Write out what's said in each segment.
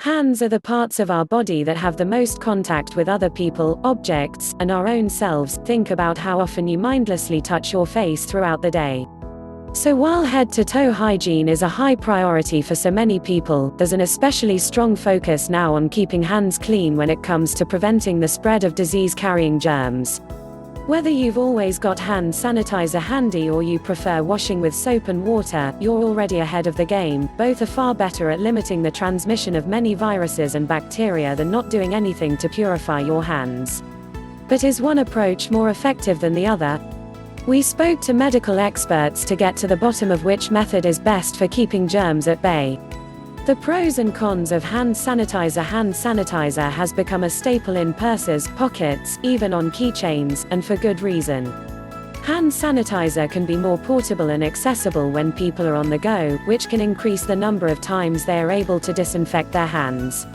Hands are the parts of our body that have the most contact with other people, objects, and our own selves. Think about how often you mindlessly touch your face throughout the day. So while head-to-toe hygiene is a high priority for so many people, there's an especially strong focus now on keeping hands clean when it comes to preventing the spread of disease-carrying germs. Whether you've always got hand sanitizer handy or you prefer washing with soap and water, you're already ahead of the game. Both are far better at limiting the transmission of many viruses and bacteria than not doing anything to purify your hands. But is one approach more effective than the other? We spoke to medical experts to get to the bottom of which method is best for keeping germs at bay. The pros and cons of hand sanitizer. Hand sanitizer has become a staple in purses, pockets, even on keychains, and for good reason. Hand sanitizer can be more portable and accessible when people are on the go, which can increase the number of times they are able to disinfect their hands.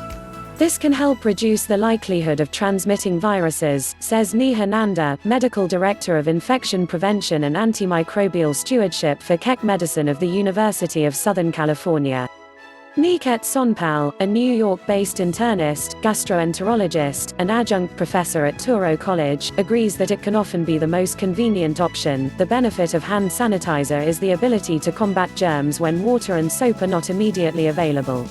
This can help reduce the likelihood of transmitting viruses, says Neha Nanda, Medical Director of Infection Prevention and Antimicrobial Stewardship for Keck Medicine of the University of Southern California. Niket Sonpal, a New York-based internist, gastroenterologist, and adjunct professor at Touro College, agrees that it can often be the most convenient option. The benefit of hand sanitizer is the ability to combat germs when water and soap are not immediately available.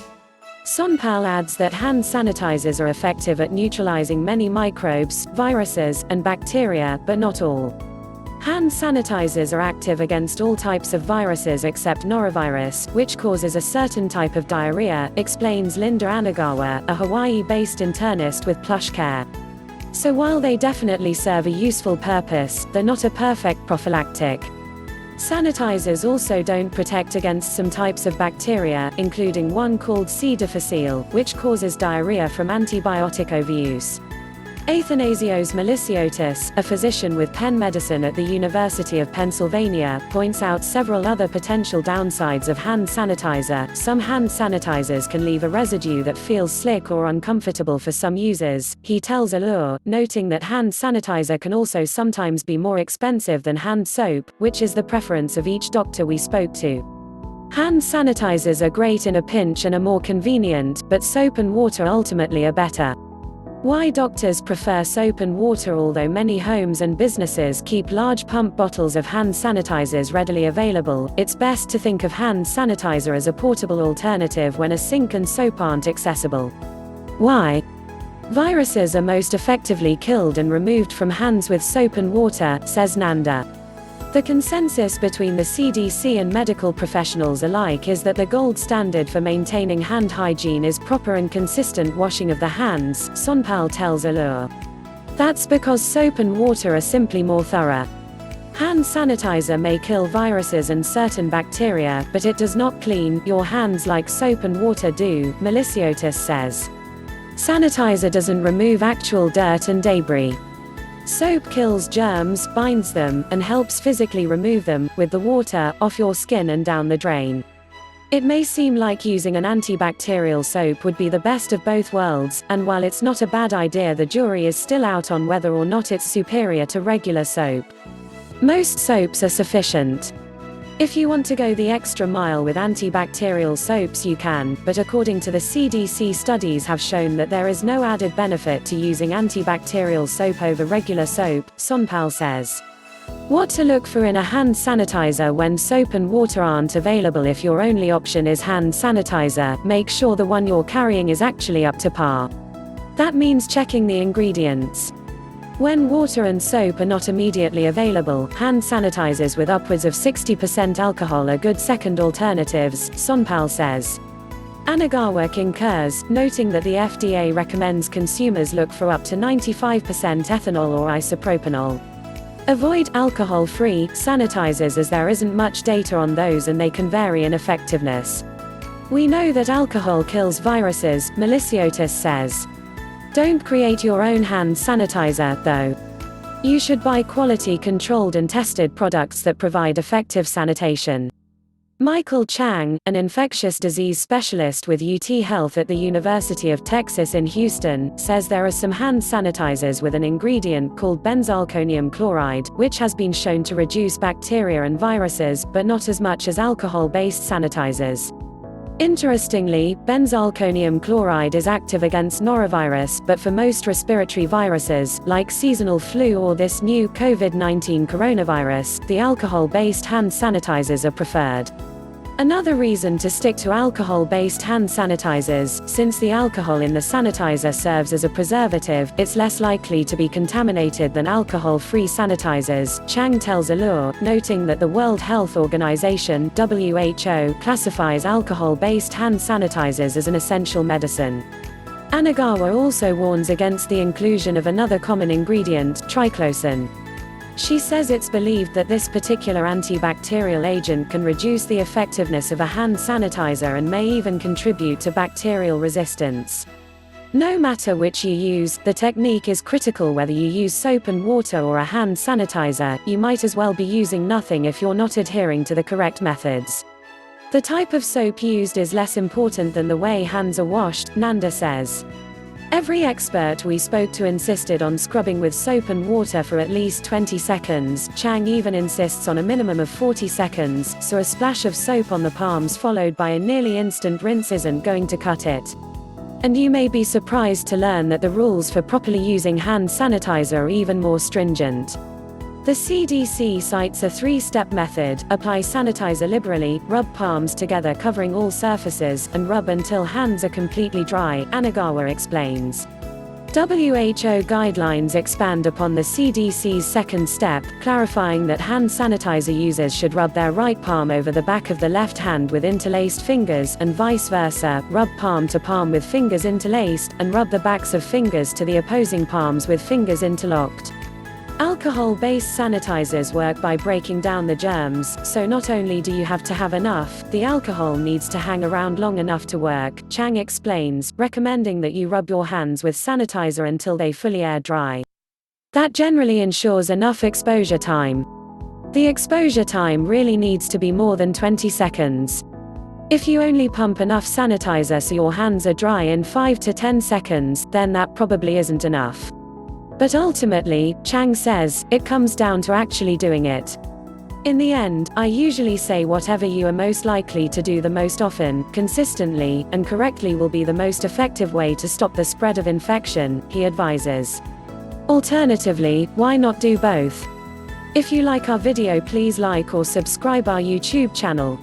Sonpal adds that hand sanitizers are effective at neutralizing many microbes, viruses, and bacteria, but not all. Hand sanitizers are active against all types of viruses except norovirus, which causes a certain type of diarrhea, explains Linda Anagawa, a Hawaii-based internist with Plush Care. So while they definitely serve a useful purpose, they're not a perfect prophylactic. Sanitizers also don't protect against some types of bacteria, including one called C. difficile, which causes diarrhea from antibiotic overuse. Athanasios Maliciotis, a physician with Penn Medicine at the University of Pennsylvania, points out several other potential downsides of hand sanitizer. Some hand sanitizers can leave a residue that feels slick or uncomfortable for some users, he tells Allure, noting that hand sanitizer can also sometimes be more expensive than hand soap, which is the preference of each doctor we spoke to. Hand sanitizers are great in a pinch and are more convenient, but soap and water ultimately are better. Why doctors prefer soap and water? Although many homes and businesses keep large pump bottles of hand sanitizers readily available, it's best to think of hand sanitizer as a portable alternative when a sink and soap aren't accessible. Why? Viruses are most effectively killed and removed from hands with soap and water, says Nanda. The consensus between the CDC and medical professionals alike is that the gold standard for maintaining hand hygiene is proper and consistent washing of the hands, Sonpal tells Allure. That's because soap and water are simply more thorough. Hand sanitizer may kill viruses and certain bacteria, but it does not clean your hands like soap and water do, Maliciotis says. Sanitizer doesn't remove actual dirt and debris. Soap kills germs, binds them, and helps physically remove them, with the water, off your skin and down the drain. It may seem like using an antibacterial soap would be the best of both worlds, and while it's not a bad idea, the jury is still out on whether or not it's superior to regular soap. Most soaps are sufficient. If you want to go the extra mile with antibacterial soaps you can, but according to the CDC, studies have shown that there is no added benefit to using antibacterial soap over regular soap, Sonpal says. What to look for in a hand sanitizer when soap and water aren't available? If your only option is hand sanitizer, make sure the one you're carrying is actually up to par. That means checking the ingredients. When water and soap are not immediately available, hand sanitizers with upwards of 60% alcohol are good second alternatives, Sonpal says. Anagawa concurs, noting that the FDA recommends consumers look for up to 95% ethanol or isopropanol. Avoid alcohol-free sanitizers as there isn't much data on those and they can vary in effectiveness. We know that alcohol kills viruses, Maliciotis says. Don't create your own hand sanitizer, though. You should buy quality-controlled and tested products that provide effective sanitation. Michael Chang, an infectious disease specialist with UT Health at the University of Texas in Houston, says there are some hand sanitizers with an ingredient called benzalkonium chloride, which has been shown to reduce bacteria and viruses, but not as much as alcohol-based sanitizers. Interestingly, benzalkonium chloride is active against norovirus, but for most respiratory viruses, like seasonal flu or this new COVID-19 coronavirus, the alcohol-based hand sanitizers are preferred. Another reason to stick to alcohol-based hand sanitizers, since the alcohol in the sanitizer serves as a preservative, it's less likely to be contaminated than alcohol-free sanitizers, Chang tells Allure, noting that the World Health Organization (WHO) classifies alcohol-based hand sanitizers as an essential medicine. Anagawa also warns against the inclusion of another common ingredient, triclosan. She says it's believed that this particular antibacterial agent can reduce the effectiveness of a hand sanitizer and may even contribute to bacterial resistance. No matter which you use, the technique is critical. Whether you use soap and water or a hand sanitizer, you might as well be using nothing if you're not adhering to the correct methods. The type of soap used is less important than the way hands are washed, Nanda says. Every expert we spoke to insisted on scrubbing with soap and water for at least 20 seconds. Chang even insists on a minimum of 40 seconds, so a splash of soap on the palms followed by a nearly instant rinse isn't going to cut it. And you may be surprised to learn that the rules for properly using hand sanitizer are even more stringent. The CDC cites a 3-step method: apply sanitizer liberally, rub palms together covering all surfaces, and rub until hands are completely dry, Anagawa explains. WHO guidelines expand upon the CDC's second step, clarifying that hand sanitizer users should rub their right palm over the back of the left hand with interlaced fingers, and vice versa, rub palm to palm with fingers interlaced, and rub the backs of fingers to the opposing palms with fingers interlocked. Alcohol-based sanitizers work by breaking down the germs, so not only do you have to have enough, the alcohol needs to hang around long enough to work, Chang explains, recommending that you rub your hands with sanitizer until they fully air dry. That generally ensures enough exposure time. The exposure time really needs to be more than 20 seconds. If you only pump enough sanitizer so your hands are dry in 5 to 10 seconds, then that probably isn't enough. But ultimately, Chang says, it comes down to actually doing it. In the end, I usually say whatever you are most likely to do the most often, consistently, and correctly will be the most effective way to stop the spread of infection, he advises. Alternatively, why not do both? If you like our video, please like or subscribe our YouTube channel.